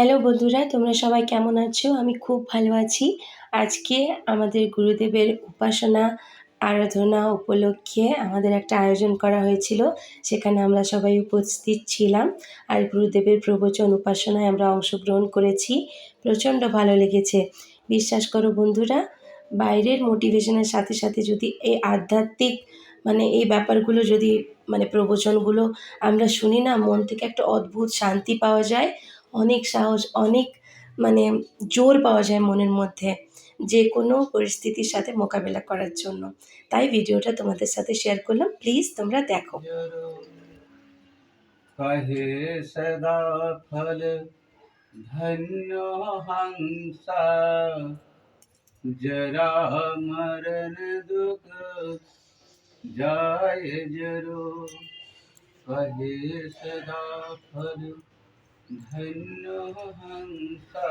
Hello বন্ধুরা, তোমরা সবাই কেমন আছো? আমি খুব ভালো আছি। আজকে আমাদের গুরুদেবের উপাসনা, আরাধনা উপলক্ষে আমাদের একটা আয়োজন করা হয়েছিল। সেখানে আমরা সবাই উপস্থিত ছিলাম। আর গুরুদেবের প্রবচন উপাসনায় আমরা অংশগ্রহণ করেছি। প্রচণ্ড ভালো লেগেছে। বিশ্বাস করো বন্ধুরা, বাইরের মোটিভেশনের সাথে সাথে যদি এই আধ্যাত্মিক এই ব্যাপারগুলো যদি প্রবচনগুলো আমরা শুনি না, মন থেকে একটা অদ্ভুত শান্তি পাওয়া যায়। অনেক সাহস, অনেক মানে জোর পাওয়া যায় মনের মধ্যে যে কোনো পরিস্থিতির সাথে মোকাবেলা করার জন্য। তাই ভিডিওটা তোমাদের সাথে শেয়ার করলাম, প্লিজ তোমরা দেখো। कहे सदा फल धन्य हंसा जरा मरण दुख जाय जरो। कहे सदा फल धन्य हंसा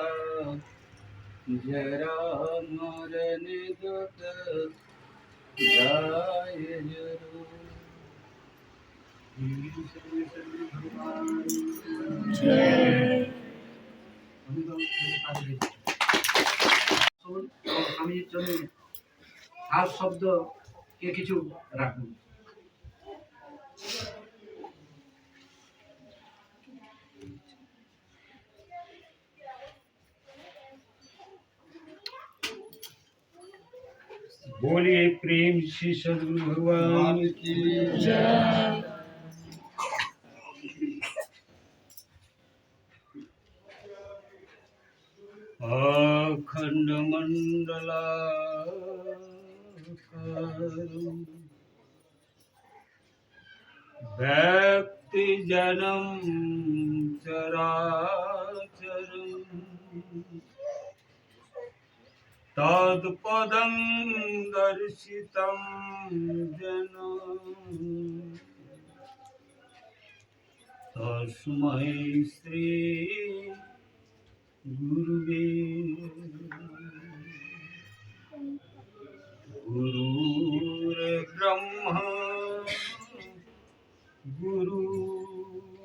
जरा मरण दुख जाय जरो। স্বামীর জন্য আর শব্দ কে কিছু রাখুন। बोलिए प्रेम श्री सद्गुरु भगवान की जय। अखंड मंडलाकारं व्यक्ति जन्म चराचरं तत्पदं दर्शितं जन तस्मै श्री गुरुवे गुरुर्ब्रह्मा गुरुर्विष्णु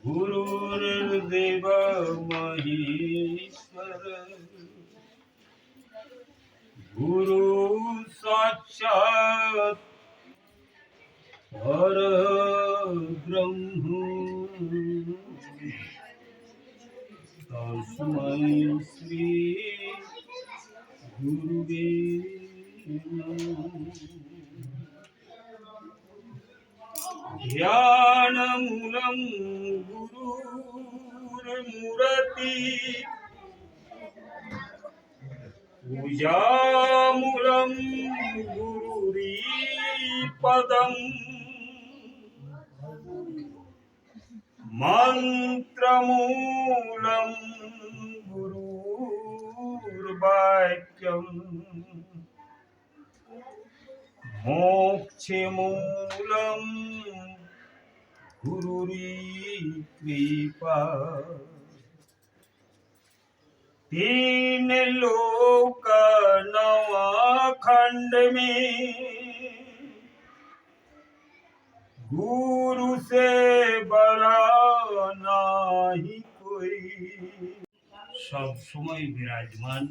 गुरुर्देव महेश्वर गुरु साक्षात् परब्रह्म तस्मै श्री गुरुवे नमः। ध्यानमूलं गुरुर्मूर्ति पूजामूलं गुरुरीपदम् मंत्रमूलं गुरुर्वाक्यम् मोक्षमूलं गुरुरीकृपा। तीन लोक नवाखंड में गुरु से बड़ा नहीं कोई। सब समय विराजमान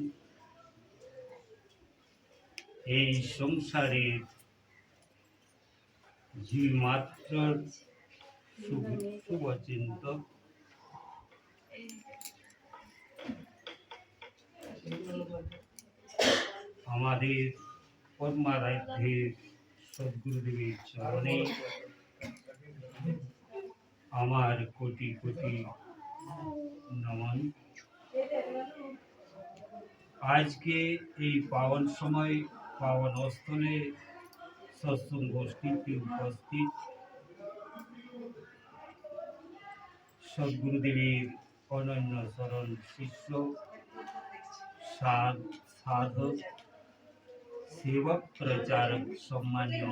এই সংসারের জীবমাত্র শুভচিন্তক আমাদের পরমারাধ্যের সদ্গুরুদেবের চরণে আমার কোটি কোটি নমন। আজকে এই পাবন সময় পাবন স্থলে সৎসঙ্গ গোষ্ঠীতে উপস্থিত সদ্গুরুদেবের অনন্য শরণ শিষ্য সাধক সেবক প্রচারক সম্মানীয়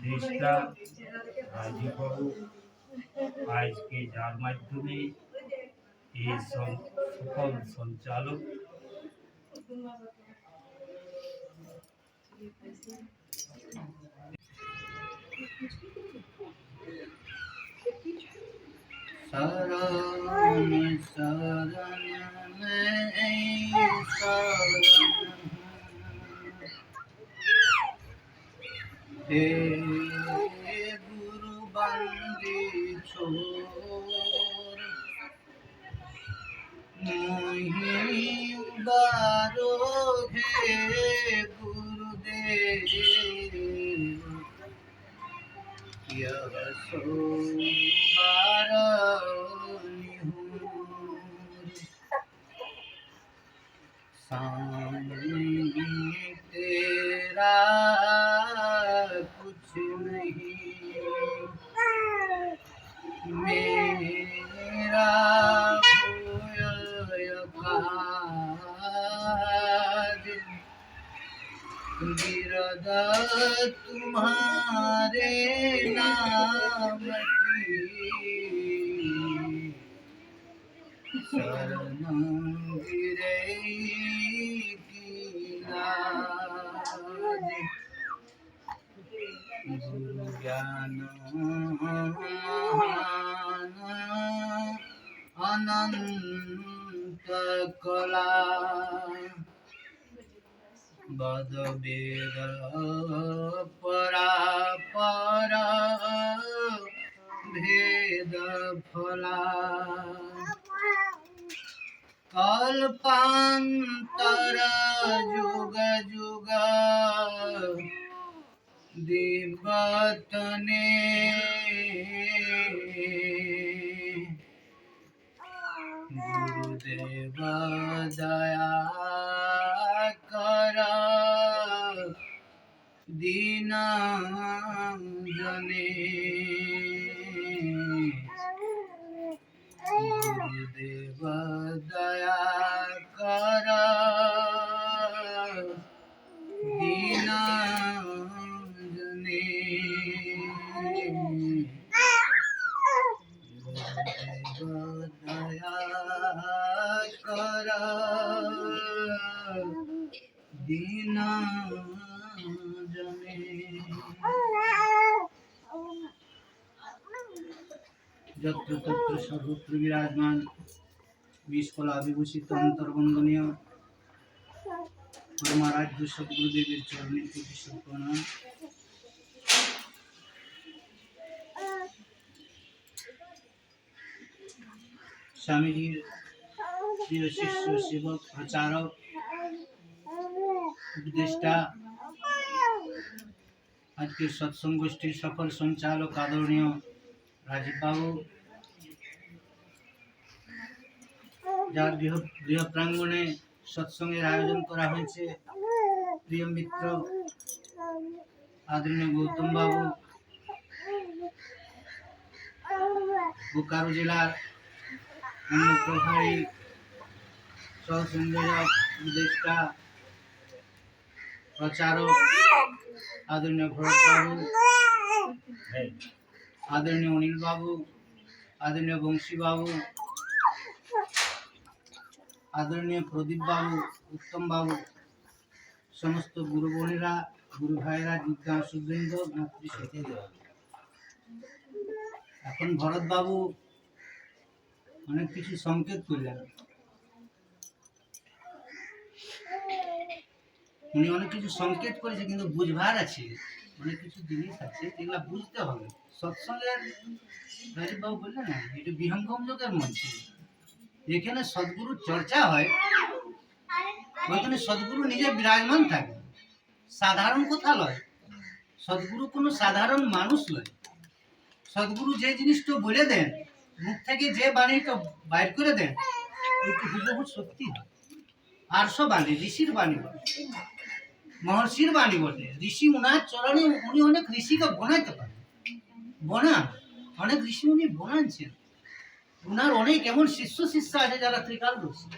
দেষ্টা রাজীব বাবু, আজকে যার মাধ্যমে এই সকল সঞ্চালক शरण शरण में शरण हे गुरु बंदी छोर मोहि उबारो हे गुरुदेव यह सोबार निहुर सामने तेरा कुछ नहीं मेरा होया काज बिरद तुम्हारे नाम की शरण गिरे की लाज गुरु ज्ञान महान अनंत कला बद वेद परापर भेद फला कल्पांतर जुग जुग दिवतने गुरुदेव दया कर दीन जने गुरुदेव दया कर दीन जने गुरुदेव दया कर दीन जने যত্র তত্র সর্বত্র বিরাজমান 20 কলা বিভূষিত অন্তর্বন্দনীয় পরমারাধ্য সদ্গুরুদেবের চরণে কোটি প্রণাম। স্বামীজির প্রিয় শিষ্য সেবক প্রচারক উপদেষ্টা আজকের সৎসঙ্গ গোষ্ঠীর সকল সঞ্চালক আদরণীয় রাজীব বাবু, যার গৃহ প্রাঙ্গণে সৎসঙ্গের আয়োজন করা হয়েছে, প্রিয় মিত্র আদরণীয় গৌতম বাবু, বোকারো জেলার অন্য প্রভারী সহ সংযোজক উপদেষ্টা প্রচারক আদরণীয় ভরত বাবু, আদরণীয় অনিল বাবু, আদরণীয় বংশী বাবু, আদরণীয় প্রদীপ বাবু, উত্তম বাবু, সমস্ত গুরু বোনেরা, গুরু ভাইরা, জিজ্ঞাসুবৃন্দ, এখন ভরত বাবু অনেক কিছু সংকেত করলেন। উনি অনেক কিছু সংকেত করেছে, কিন্তু বুঝবার আছে, অনেক কিছু জিনিস আছে যেগুলা বুঝতে হবে। সৎসঙ্গের রাজীব বাবু বললেন না, এটা বিহঙ্গম যোগের মঞ্চ, যেখানে সদ্গুরুর চর্চা হয় ওইখানে সদ্গুরু নিজে বিরাজমান থাকে, সাধারণ কথা লয়। সদ্গুরু কোনো সাধারণ মানুষ লয়। সদ্গুরু যে জিনিসটা বলে দেন, মুখ থেকে যে বাণীটা বাইর করে দেন, ওইটা হুবহু সত্যি হয়। আরশো বাণী, ঋষির বাণী বলে, মহর্ষির বাণী বলে। ঋষি ওনার চরণে উনি অনেক ঋষিকে বনাইতে পারেন, বনান, অনেক ঋষি উনি বনাচ্ছেন। ওনার অনেক এমন শিষ্য শিষ্য আছে যারা ত্রিকালদর্শী।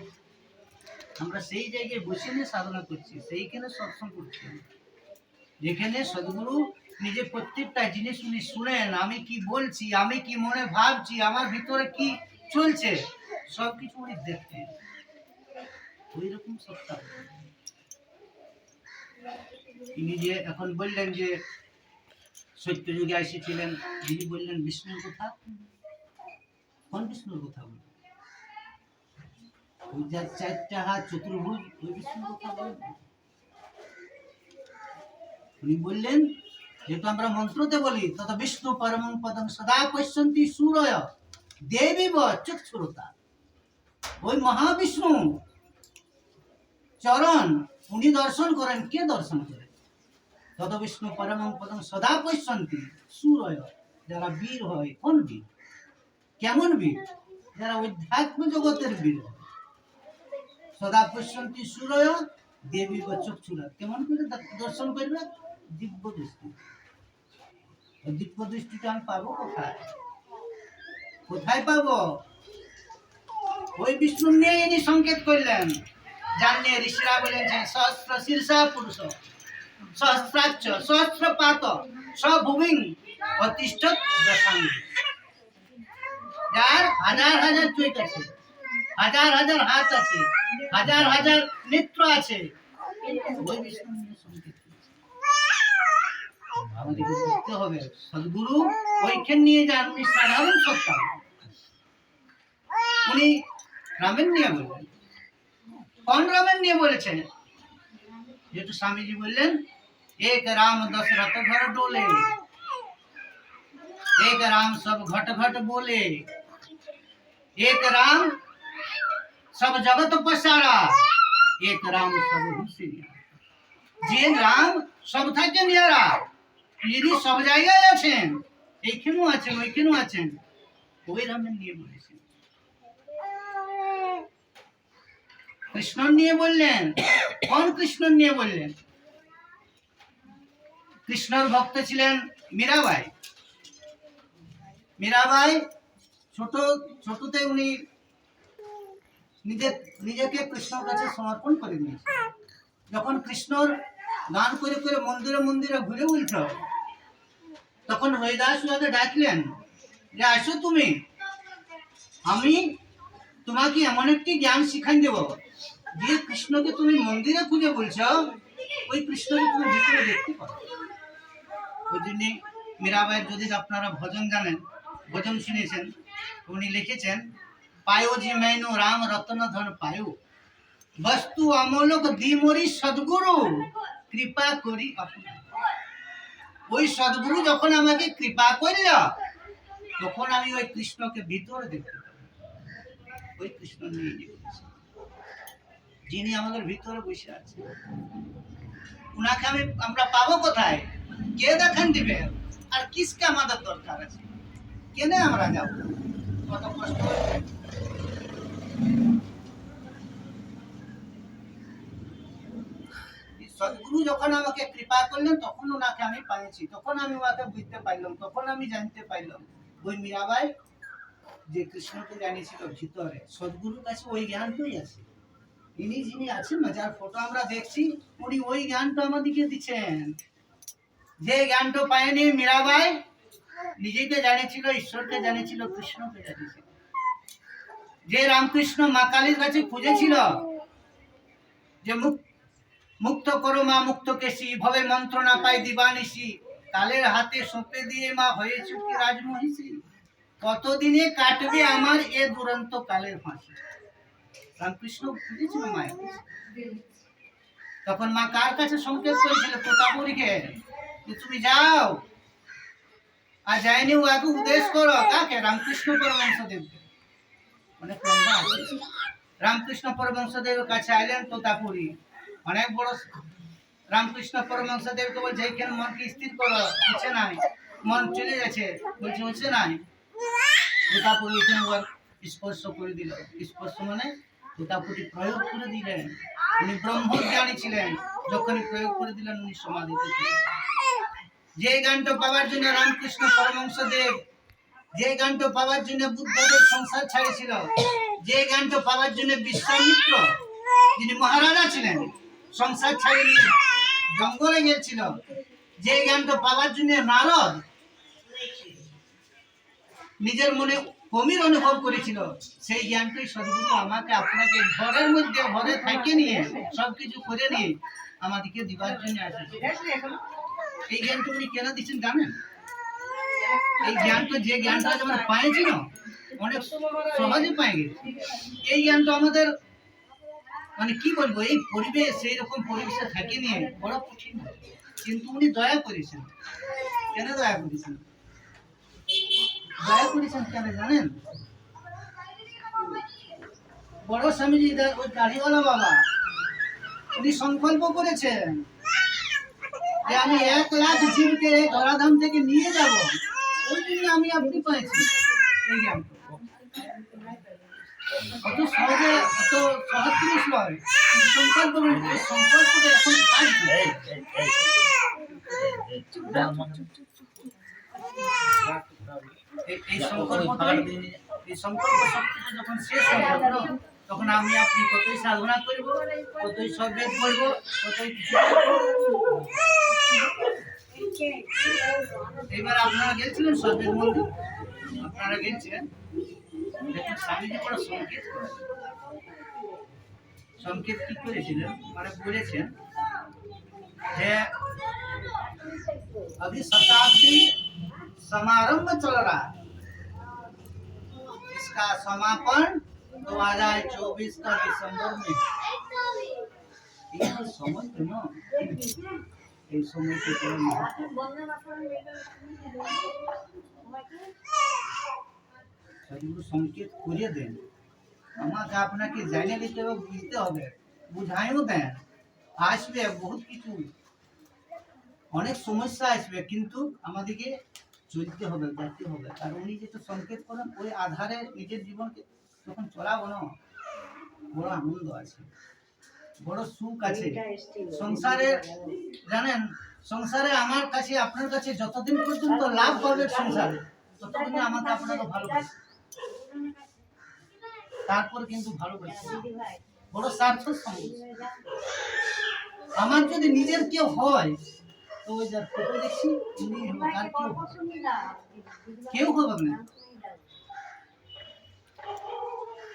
আমরা সেই জায়গায় বসে নিয়ে সাধনা করছি, সেইখানে সৎসঙ্গ করছি, যেখানে সদ্গুরু নিজে প্রত্যেকটা জিনিস উনি শুনেন, আমি কি বলছি, আমি কি মনে ভাবছি, আমার ভিতরে কি চলছে, সবকিছু উনি দেখতেন। ওই রকম সত্তা তিনি যে এখন বললেন যে সত্যযুগে এসেছিলেন, যিনি বললেন বিষ্ণুর কথা, কোন বিষ্ণুর কথা বলে? ওই যার চারটা হাত চতুর্ভুজ, ওই বিষ্ণুর কথা বলে। উনি বললেন, যেহেতু আমরা মন্ত্রতে বলি, তত বিষ্ণু পরমং পদং সদা পশ্যন্তি সূরয় দেবীব চক্ষুরতা। ওই মহাবিষ্ণু চরণ উনি দর্শন করেন। কে দর্শন করেন? তত বিষ্ণু পরমং পদং সদা পশ্যন্তি সূরয়, যারা বীর হয়। কোন বীর? কেমন বীর? যারা অধ্যাত্ম জগতের বীর হয়। সদা পশ্যন্তি সূরয় দেবীব চক্ষুরতা। কেমন করে দর্শন করবে? দিব্য দৃষ্টি। দিব্য দৃষ্টিটা আমি পাবো কোথায়? কোথায় পাবো? ওই বিষ্ণু নিয়ে ইনি সংকেত করলেন, যার নিয়ে ঋষিরা বলেন যে সহস্র শীর্ষা পুরুষ সহস্রাক্ষ সহস্র পাত সভুমিং অতিষ্ঠৎ দশাঙ্গী। যার হাজার হাজার চোখ আছে, হাজার হাজার হাত আছে, হাজার হাজার নেত্র আছে, ওই বিষ্ণু নিয়ে সংকেত করছে। আমাদেরকে বুঝতে হবে, সদ্গুরু ওইখান নিয়ে যান। উনি সাধারণ সত্তা, উনি রামের নিয়ে বললেন। কোন রামের নিয়ে বলেছেন? যেহেতু স্বামীজি বললেন, এক রাম দশরথ ঘর ডোলে, এক রাম সব ঘট ঘট बोले, एक राम सब जगत पसारा, एक राम सब हुसे नियारा। যে রাম সব থেকে নিয়ারা, যিনি সব জায়গায় আছেন, এইখানেও আছেন ওইখানেও আছেন, ওই রামের নিয়ে বলেছেন। কৃষ্ণ নিয়ে বললেন। কোন কৃষ্ণ নিয়ে বললেন? কৃষ্ণর ভক্ত ছিলেন মীরাবাই। মীরাবাই ছোটতে উনি নিজেকে কৃষ্ণর কাছে সমর্পণ করে দিয়েছেন। যখন কৃষ্ণর গান করে করে মন্দিরে মন্দিরে ঘুরে উঠল, তখন হরিদাস ওকে ডাকলেন যে আসো তুমি, আমি তোমাকে এমন একটি জ্ঞান শিখাই দেব, যে কৃষ্ণকে তুমি মন্দিরে খুঁজে বলছো, ওই কৃষ্ণকে তুমি ভিতরে দেখতে পারো। ওই জন্য মীরাবাইয়ের, যদি আপনারা ভজন জানেন, ভজন শুনেছেন, উনি লিখেছেন, পায়ো যে मैनो राम रत्न धन पायो, বস্তু অমূলক দিমরি সদ্গুরু কৃপা করি আপনা। ওই সদ্গুরু যখন আমাকে কৃপা করল, তখন আমি ওই কৃষ্ণকে ভিতরে দেখতে পাই। ওই কৃষ্ণ নিয়ে গেছে, যিনি আমাদের ভিতরে বসে আছে। উনাকে আমরা পাবো কোথায়? কে দেখান দিবে? আর কিসকে আমাদের দরকার আছে? কেনে আমরা যাব? কত কষ্ট হবে। সদ্গুরু যখন আমাকে কৃপা করলেন, তখন ওনাকে আমি পাইছি, তখন আমি ওনাকে বুঝতে পারলাম, তখন আমি জানতে পারলাম ওই মীরাবাই যে কৃষ্ণকে জানিয়েছিল ভিতরে, সদ্গুরুর কাছে ওই জ্ঞানটাই আছে। ইনি যিনি আছেন না, যার ফটো আমরা দেখছি, উনি ওই জ্ঞানটা আমাদেরকে দিচ্ছেন। যে জ্ঞানটা পায়নি মীরাবাই, নিজেকে জানিয়েছিল, ঈশ্বরকে জানিয়েছিল, কৃষ্ণকে জানিয়েছিল। যে রামকৃষ্ণ মা কালীর কাছে খুঁজেছিল যে মুক্ত করো মা মুক্ত কেশি, ভবে মন্ত্রণা পাই দিবানিসি, কালের হাতে সঁপে দিয়ে মা হয়েছে কি রাজমহিষী, কতদিনে কাটবে আমার এ দুরন্ত কালের ফাঁসি। রামকৃষ্ণ খুঁজেছিল মায়ের। তখন মা কার কাছে সংকেত করেছিল? তোতাপুরীকে, যে তুমি যাও। আর যায়নি, ও আগে উপদেশ করো। কাকে? রামকৃষ্ণ পরমহংসদেবকে। অনেক লম্বা আছে। রামকৃষ্ণ পরমহংসদেবের কাছে আইলেন তোতাপুরী, অনেক বড়। রামকৃষ্ণ পরমহংসদেবকে বলছে, এখানে মনকে স্থির করো, হচ্ছে নাই, মন চলে যাচ্ছে, বলছে হচ্ছে নাই। তোতাপুরী এখানে স্পর্শ করে দিল। স্পর্শ মানে তোতাপুরী প্রয়োগ করে দিলেন। উনি ব্রহ্মজ্ঞানী ছিলেন, যখনই প্রয়োগ করে দিলেন উনি সমাধিতে ছিলেন। যে জ্ঞানটা পাওয়ার জন্য রামকৃষ্ণ পরমহংসদেব, যে জ্ঞানটা পাওয়ার জন্য বুদ্ধদেব সংসার ছাড়িয়েছিল, যে জ্ঞানটা পাওয়ার জন্য বিশ্বামিত্র, যিনি মহারাজা ছিলেন, সংসার ছাড়িয়ে নিয়ে জঙ্গলে গিয়েছিল, যে জ্ঞানটা পাওয়ার জন্য নারদ নিজের মনে কমির অনুভব করেছিল, সেই জ্ঞানটাই সদ্গুরু আমাকে আপনাকে ঘরের মধ্যে ঘরে থাকে নিয়ে সবকিছু করে নিয়ে আমাদেরকে দিবার জন্য আসে। এই জ্ঞানটা উনি কেন দিচ্ছেন জানেন? এই জ্ঞানটা, যে জ্ঞানটা যেমন পাইছিল, অনেক সহজে পাই গেছি। এই জ্ঞানটা আমাদের মানে কি বলবো, এই পরিবেশ, এইরকম পরিবেশে থাকে নিয়ে বড় কঠিন, কিন্তু উনি দয়া করেছেন। কেন দয়া করেছেন? দয়া করেছেন কেন জানেন? বড় স্বামীজি ওই দাড়িওয়ালা বাবা উনি সংকল্প করেছেন যে আমি 1,00,000 জীবকে ধরাধাম থেকে নিয়ে যাব, ওই জন্য আমি আপনি পাইছি এই জ্ঞান। অত সহজে, অত সহজ জিনিস নয়। উনি সংকল্প করেছেন, এই সংকল্পটা এখন কাজ করে। এই সংকল্প শক্তিটা যখন শেষ হয়ে যাবে না, তখন আমি আপনি কতই সাধনা করব, কতই সবেদ করব, কতই কিছু করব। এবার আপনারা গেছিলেন সবেদ মন্দির, আপনারা গেছিলেন, দেখুন স্বামীজি বড় সংকেত করেছেন। সংকেত কি করেছিলেন মানে বলেছেন যে अभी शताब्दी समारंभ चल रहा है, इसका समापन 2024 का दिसंबर में। ये समय तो ना, ये समय के সবগুলো সংকেত করে দেন, আমাকে আপনাকে জানিয়ে দিতে হবে, বুঝতে হবে, বুঝাইও দেন। আসবে বহুত কিছু, অনেক সমস্যা আসবে, কিন্তু আমাদেরকে চলতে হবে, যেতে হবে। আর উনি যেটা সংকেত করেন ওই আধারে নিজের জীবনকে যখন চলাবো না, বড় আনন্দ আছে, বড় সুখ আছে সংসারে। জানেন, সংসারে আমার কাছে আপনার কাছে যতদিন পর্যন্ত লাভ পাবে সংসারে, ততদিন আমাকে আপনাকে ভালোবাসে, তারপর কিন্তু ভালোবাসে বড় স্বার্থ সঙ্গে। আমার যদি নিজের কেউ হয়, তো ওই যার ফটো দেখছি উনি হবে, আর কেউ হবে না।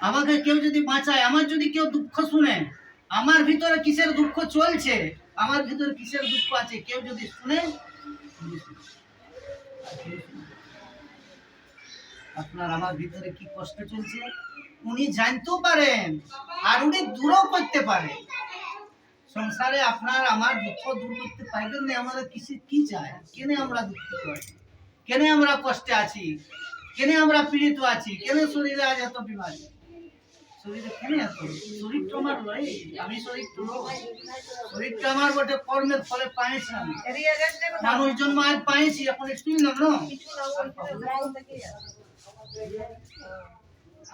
আমাকে কেউ যদি বাঁচায়, আমার যদি কেউ দুঃখ শুনে, আমার ভিতরে কিসের দুঃখ চলছে, আমার ভিতরে কিসের দুঃখ আছে, কেউ যদি শুনে, আপনার আমার ভিতরে কি কষ্ট চলছে উনি জানতেও পারেন, আর উনি দূরও করতে পারেন। সংসারে আপনার আমার দুঃখ দূর করতে পারবেন না। আমাদের কিসে কি চাই, কেন আমরা দুঃখিত আছি, কেন আমরা কষ্টে আছি, কেন আমরা পীড়িত আছি, কেন শরীরে আজ এত বিমারি, শরীরে কেন এত, শরীর তো আমার নয়, আমি শরীর তো শরীরটা আমার বটে, কর্মের ফলে পাইছি আমি, মানুষ জন্ম আজ পাইছি, এখন একটুই নাম না,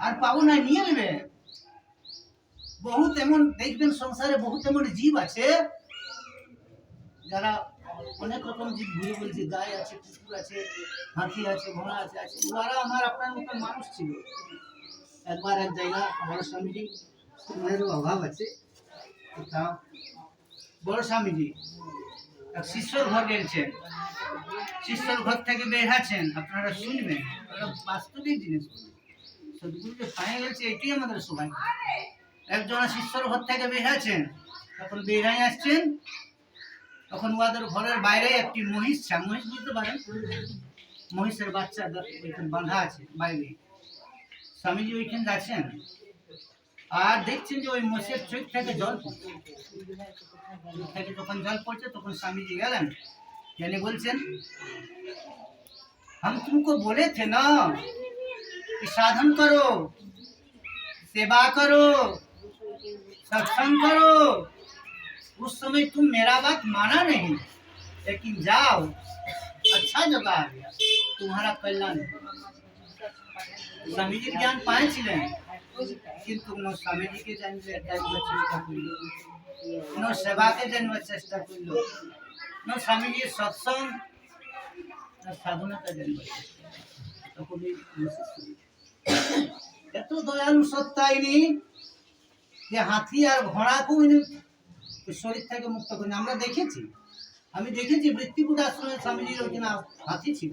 আর পাবো না, নিয়ে নেবে। বহুত এমন দেখবেন সংসারে, বহুত এমন জীব আছে যারা অনেক রকম জীব ঘুরে বলছে, গাই আছে, কুকুর আছে, হাতি আছে, ঘোড়া আছে, ওরা আমার আপনার মতো মানুষ ছিল। একবার এক জায়গা বড় স্বামীজি, সময়েরও অভাব আছে, বড় স্বামীজি এক শিষ্যর ঘর গেছেন, শিষ্যর ঘর থেকে বেরাচ্ছেন, আপনারা শুনবেন, বাস্তবিক জিনিস সদগুরু যে পায়ে গেছে, এটি আমাদের সৌভাগ্য। একজন শিষ্যর ঘর থেকে বেরাচ্ছেন, তখন বেরাই আসছেন, তখন ওদের ঘরের বাইরে একটি মহিষ, মহিষ বুঝতে পারেন, মহিষের বাচ্চা ওইখানে বাঁধা আছে বাইরে। স্বামীজি ওইখানে যাচ্ছেন, আর দেখছেন যে ওই মহিষের চোখ থেকে জল পড়ছে, যখন জল পড়ছে তখন স্বামীজি গেলেন, গেলে বলছেন, हम तुमको बोले थे ना कि साधन करो, सेवा करो, सत्संग करो, उस समय तुम मेरा बात माना नहीं, लेकिन जाओ, अच्छा जगह आ गया, तुम्हारा कल्याण। स्वामी जी ज्ञान पाए ছিলেন, কিন্তু স্বামী জিকে জানলে জানবার চেষ্টা করল, সেবাকে জানবার চেষ্টা করল, স্বামীজির সৎসঙ্গ সাধনাটা জানবার চেষ্টা করল। তখন এত দয়ালু সত্তা ইনি যে হাতি আর ঘোড়াকেও ইনি শরীর থেকে মুক্ত করেন। আমরা দেখেছি, আমি দেখেছি বৃত্তিকুট আশ্রমে স্বামীজির ওইখানে হাতি ছিল,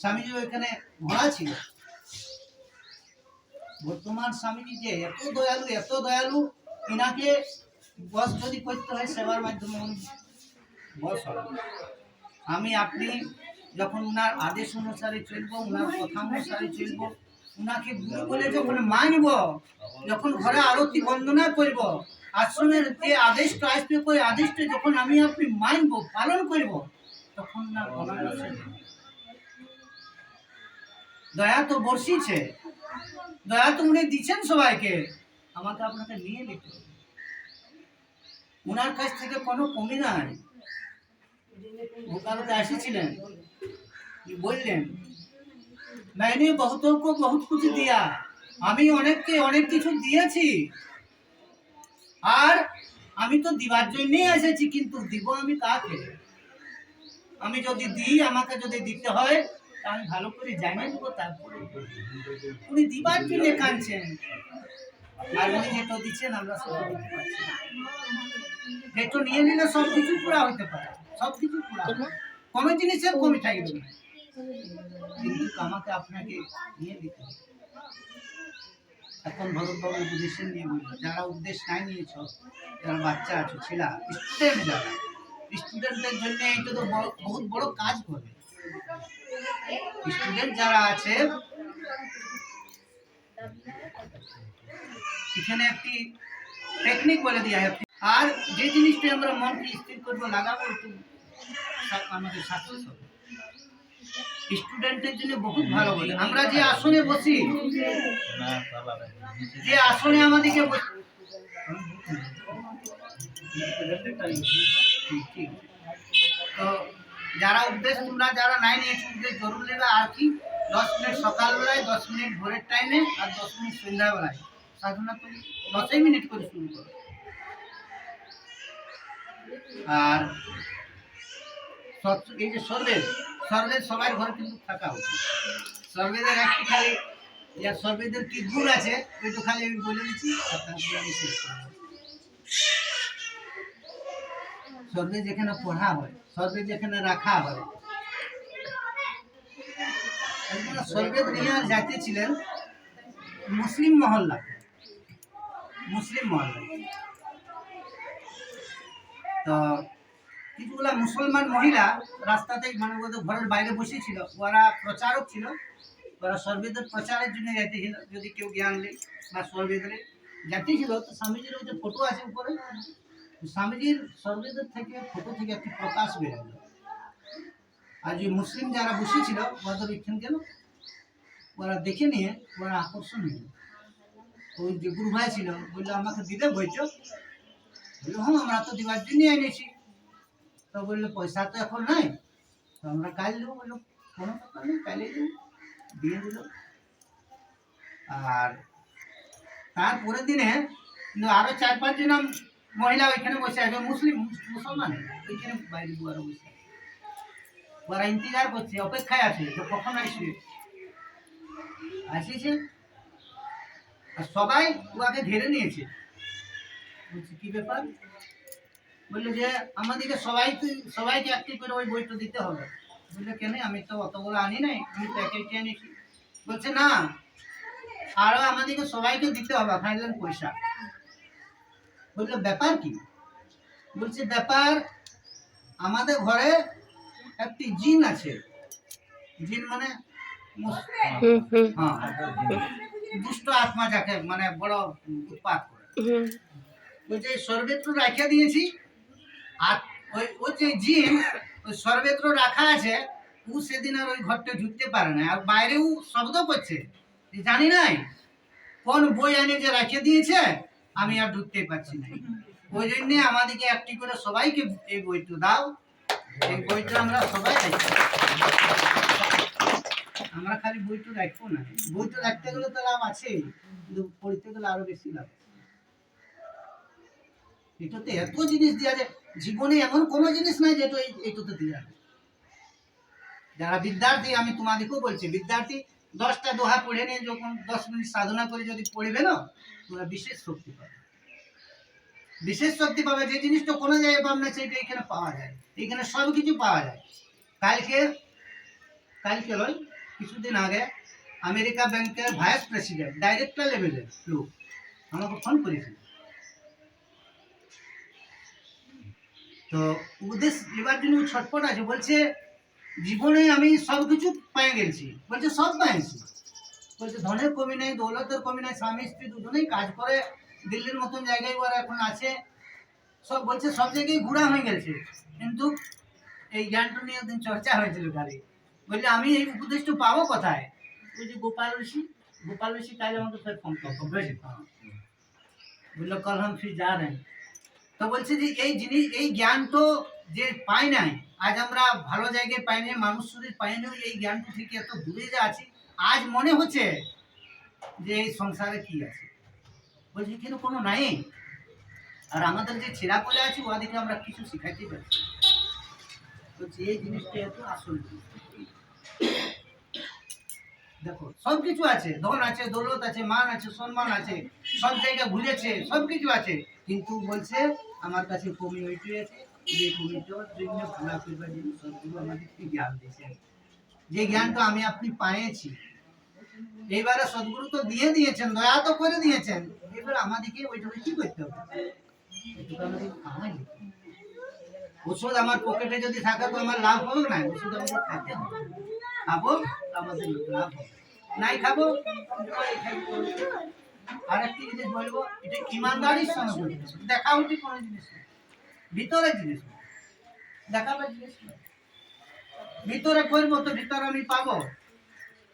স্বামীজির ওইখানে ঘোড়া ছিল। বর্তমান স্বামীজি যে এত দয়ালু, এত দয়ালু, ইনাকে বস যদি করতে হয় সেবার মাধ্যমে বস হবে। আমি আপনি যখন উনার আদেশ অনুসারে চলবো, উনার কথা অনুসারে চলবো, উনাকে গুরু বলে যখন মানব, যখন ঘরে আরতি বন্দনা করব, আশ্রমের যে আদেশটা আসবে ওই আদেশটা যখন আমি আপনি মানব, পালন করব, তখন না অনায়াসে দয়া তো বর্ষিছে, দয়া তো উনি দিচ্ছেন সবাইকে, আমাকে আপনাকে নিয়ে নিতে হবে। উনার কাছ থেকে কোনো কমি নাই। ভোকালতে এসেছিলেন, বললেন मैंने बहुतों को बहुत कुछ दिया, আমি অনেককে অনেক কিছু দিয়েছি, আর আমি তো দিবার জন্যই এসেছি, কিন্তু দিব আমি কাকে? আমি যদি দিই, আমাকে যদি দিতে হয়, তা আমি ভালো করে জানিয়ে দেবো, তারপরে উনি দিবার জন্য কাঁদছেন, আর উনি যেটা দিচ্ছেন আমরা সেটা দিতে পারছি না। যেটা নিয়ে নিলে সব কিছু পুরা হইতে পারে, সব কিছু পুরা হবে, কোনো জিনিসের কমি থাকবে না, কিন্তু আমাকে আপনাকে নিয়ে দিতে হবে। এখন ভরতবাবু উপদেশন নিয়ে বললো, যারা উপদেশ নাই নিয়েছ, যারা বাচ্চা আছো, ছেলা স্টুডেন্ট, যারা স্টুডেন্টদের জন্য এইটা তো বহুত বড় কাজ করবে। স্টুডেন্ট যারা আছে, এখানে একটি টেকনিক বলে দেওয়া হয়, আর যে জিনিসটা আমরা মনকে স্থির করবো, লাগাবো, একটু আমাদের সাকসেস হবে। স্টুডেন্টের জন্য বহুত ভালো বলে, আমরা যে আসনে বসি, যে আসনে আমাদেরকে তো যারা উদ্দেশ, তোমরা যারা নাই নিয়েছো উদ্দেশ জরুর নেবে। আর কি 10 মিনিট সকালবেলায়, 10 মিনিট ভোরের টাইমে, আর 10 মিনিট সন্ধ্যাবেলায় সাধনা তুমি 10 মিনিট করে শুরু করো। আর এই যে সর্বের সবাই ঘরে কিন্তু থাকা উচিত। সর্বেদের একটু খালি, সর্বেদের কি গুণ আছে ওইটু খালি আমি বলে দিচ্ছি, আর তারপরে আমি শেষ করব। সর্বে যেখানে পড়া হয়, সর্বে যেখানে রাখা হয়, সর্বে নিয়ে যাইতে ছিলেন মুসলিম মহল্লা, তো কিছুগুলা মুসলমান মহিলা রাস্তাতে, মানে ওদের ঘরের বাইরে বসেছিল, ওরা প্রচারক ছিল, ওরা সর্বেদের প্রচারের জন্য যাইতেছিল, যদি কেউ জ্ঞান নেই বা সর্বেদের যাইতেছিল, তো স্বামীজির ওই যে ফটো আছে উপরে, স্বামীজির সর্বেদের থেকে ফটো থেকে একটি প্রকাশ বেরোলো, আর যে মুসলিম যারা বসেছিল ওদের এখান গেল, ওরা দেখে নিয়ে ওরা আকর্ষণ হইল। ওই যে গুরু ভাই ছিল, বললো আমাকে দিতে বইছো, বললো হ্যাঁ আমরা তো দিবার জন্য এনেছি। তো বললো পয়সা তো এখন নাই, তো আমরা কাল দেবো। বললো কোনো ব্যাপার নেই, কালে দেবো, দিয়ে দিল। আর তারপরের দিনে আরো 4-5 জন মহিলা ওইখানে বসে আছে, মুসলমান ওইখানে বাইরে দুয়ারে বসে আছে, ওরা ইন্তজার করছে, অপেক্ষায় আছে যে কখন আসবে। আসিছে, আর সবাই ওকে ঘিরে নিয়েছে। বলছে কি ব্যাপার? বললো যে আমাদেরকে সবাইকে একটি করে ওই বইটা দিতে হবে। বললো কেন, আমি তো অতগুলো আনি নাই, আমি তো একে আনিছি। বলছে না, আরো আমাদেরকে সবাইকে দিতে হবে, খাইলেন পয়সা। বললো ব্যাপার কি? বলছে ব্যাপার, আমাদের ঘরে একটি জিন আছে, জিন মানে দুষ্ট আত্মা, যাকে মানে বড় উৎপাত করে। বলছে সর্বেত্র রাখিয়া দিয়েছি, আর ওই যে জিন ওই সর্বেত্র রাখা আছে, ও সেদিন আর ওই ঘরটা ঢুকতে পারে না, আর বাইরেও শব্দ করছে, জানি নাই কোন বই এনে যে রাখিয়ে দিয়েছে, আমি আর ঢুকতে পারছি না। ওই জন্য আমাদেরকে একটি করে সবাইকে এই বইটা দাও, এই বইটা আমরা সবাই রাখি। আমরা খালি বইটা রাখবো না, বইটা রাখতে গেলে তো লাভ আছে, কিন্তু পড়তে গেলে আরো বেশি লাভ। এটাতে এত জিনিস দেওয়া যায়, জীবনে এমন কোনো জিনিস নাই যেটা এইটাতে দেওয়া যায়। যারা বিদ্যার্থী, আমি তোমাদেরকেও বলছি, বিদ্যার্থী 10টা দোহা পড়ে নিয়ে যখন 10 মিনিট সাধনা করে যদি পড়বে না, তোমরা বিশেষ শক্তি পাবে, বিশেষ শক্তি পাবে। যে জিনিসটা কোনো জায়গায় পাবে না, সেটা এখানে পাওয়া যায়, এখানে সব কিছু পাওয়া যায়। কালকে নয়, কিছুদিন আগে আমেরিকা ব্যাংকের ভাইস প্রেসিডেন্ট, ডাইরেক্টর লেভেলের লোক আমাকে ফোন করেছিল। তো উপদেশ নেবার জন্য ছটপট আছে, বলছে জীবনে আমি সব কিছু পেয়ে গেছি। বলছে সব পেয়েছি, বলছে ধনের কমি নেই, দৌলতের কমি নেই, স্বামী স্ত্রী দুজনেই কাজ করে, দিল্লির মতন জায়গায় ওরা এখন আছে, সব বলছে সব জায়গায় ঘোরা হয়ে গেছে, কিন্তু এই জ্ঞানটা নিয়ে একদিন চর্চা হয়েছিল খালি। বললে আমি এই উপদেশটা পাবো কোথায়? ওই যে গোপাল ऋषि কাল আমাকে ফের ফোন করবে, বললো কল हम फिर जा रहे हैं। তো বলছে যে এই জিনিস, এই জ্ঞান তো যে পাই নাই, আজ আমরা ভালো জায়গায় পাই নাই, মানুষ শরীর পাই নাই, এই জ্ঞানটা থেকে এত দূরে যে আছি, আজ মনে হচ্ছে যে এই সংসারে কি আছে, বলছি কিন্তু কোনো নাই, আর আমাদের যে ছেঁড়া পড়ে আছে ওদেরকে আমরা কিছু শিখাইতে পারছি। বলছি এই জিনিসটা এত আসল জিনিস। দেখো সব কিছু আছে, ধন আছে, দৌলত আছে, মান আছে, সম্মান আছে, সব জায়গায় ঘুরেছে, সব কিছু আছে, কিন্তু বলছে আমার কাছে কমি ওইটাই আছে, যে কমিটার জন্য ঘোরা ফিরবার জন্য সদ্গুরু আমাদেরকে জ্ঞান দিয়েছেন, যে জ্ঞানটা আমি আপনি পাইছি। এইবারে সদ্গুরু তো দিয়ে দিয়েছেন, দয়া তো করে দিয়েছেন, এবার আমাদেরকে ওইটাকে কি করতে হবে? ওষুধ আমার পকেটে যদি থাকে তো আমার লাভ হবে না, ওষুধ আমাদের খাতে হবে, খাবো আমাদের লাভ হবে, নাই খাবো। আর একটি জিনিস বলবো, এটা ইমানদারির সঙ্গে বলবো, দেখা উঠি কোনো জিনিস না, ভিতরে জিনিস না, দেখাবার জিনিস না, ভিতরে করবো তো ভিতরে আমি পাবো,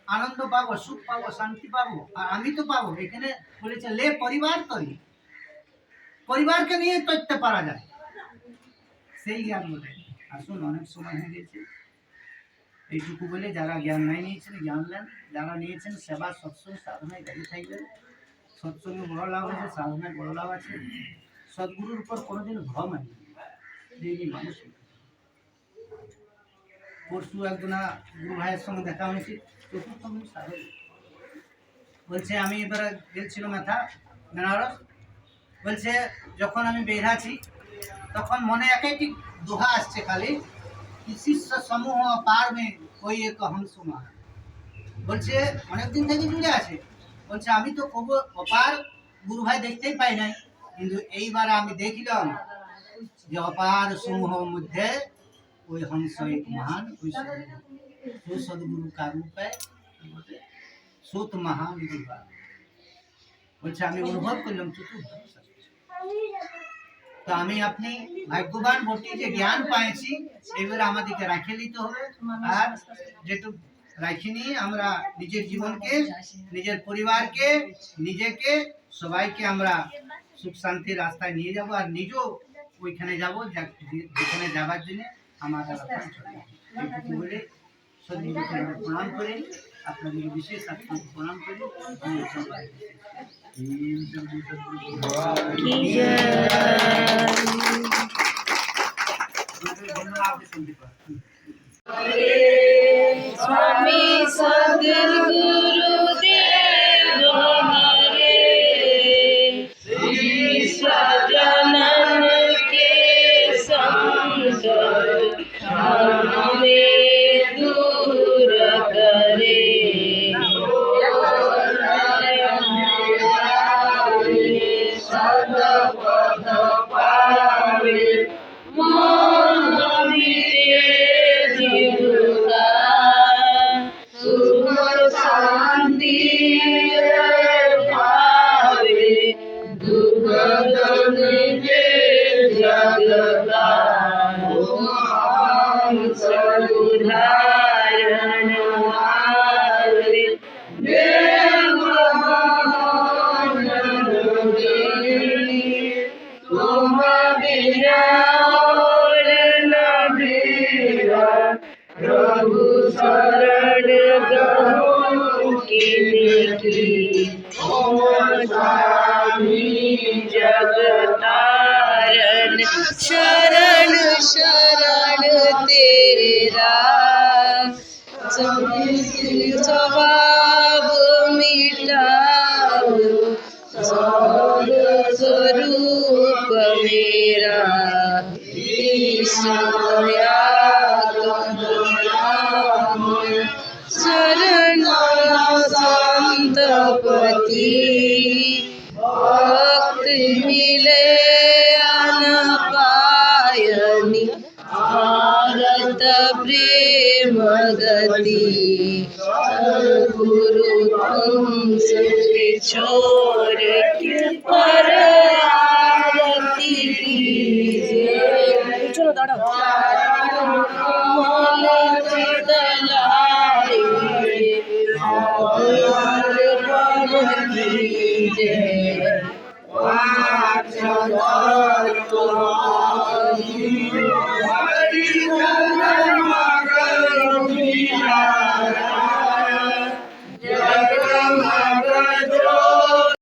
আনন্দ পাবো, সুখ পাবো, শান্তি পাবো, আর আমি তো পাবো। এখানে বলেছে লে পরিবার তৈরি, পরিবারকে নিয়ে করতে পারা যায়, সেই জ্ঞান বলে। আসুন, অনেক সময় হয়ে গেছে, এইটুকু বলে যারা জ্ঞান নাই নিয়েছেন জ্ঞান নেন, যারা নিয়েছেন সেবা সৎসঙ্গ সাধনায় দাঁড়িয়ে থাকবেন। সৎসঙ্গে বড় লাভ আছে, সাধনায় বড় লাভ আছে। সদ্গুরুর উপর কোনোদিন ভ্রম হয় যে মানুষ। পরশু একজনা গুরু ভাইয়ের সঙ্গে দেখা হয়েছে, বলছে আমি এবারে গেছিল মাথা বেনারস, বলছে যখন আমি বেরাছি তখন মনে একটি দোহা আসছে খালি, শিষ্য সমূহ পার মে ওই এক হংসমা। বলছে অনেকদিন থেকে জুড়ে আছে, বলছে আমি তো কব অপার গুরু ভাই দেখতেই পাই নাই, কিন্তু এইবার আমি দেখলাম যে অপার সমূহ মধ্যে ওই হংস এক মহান, ওই সদগুরু का रूप है, সুত মহান দিবা। বলছে আমি অনুভব করলাম চতুর্থ। তো আমি আপনি ভাগ্যবান বটি যে জ্ঞান পাইছি, এবারে আমাদেরকে রাখে নিতে হবে, আর যেটু রাখিনি আমরা নিজের জীবনকে, নিজের পরিবারকে, নিজেকে, সবাইকে আমরা সুখ শান্তির রাস্তায় নিয়ে যাব, আর নিজেও ওইখানে যাব যেখানে যাবার জন্য আমাদের এইটুকু বলে সদ্গুরুকে প্রণাম করে, আপনাদের বিশেষ আপনাকে প্রণাম করে আমি সবাই কি জয়। स्वामी सद्गुरु देव हरे, श्री सजनन के संग हमें दूर करे, सदपद पावे शांति पावे, दुख जगता सदुधारण वाले देव तुम बिना और न मेरा, प्रभु शरण गहूँ की ओम स्वामी जगतारण, शरण शरण तेरा, स्वभाव मिटाओ सद स्वरूप मेरा, शरण संतपति भक्त मिले अनपायनी, भारत प्रेम गति सद्गुरु सबके छोड़ के पर आरती कीजिए। चलो दाঁড়াও। मन चितलाए और पर कीजिए।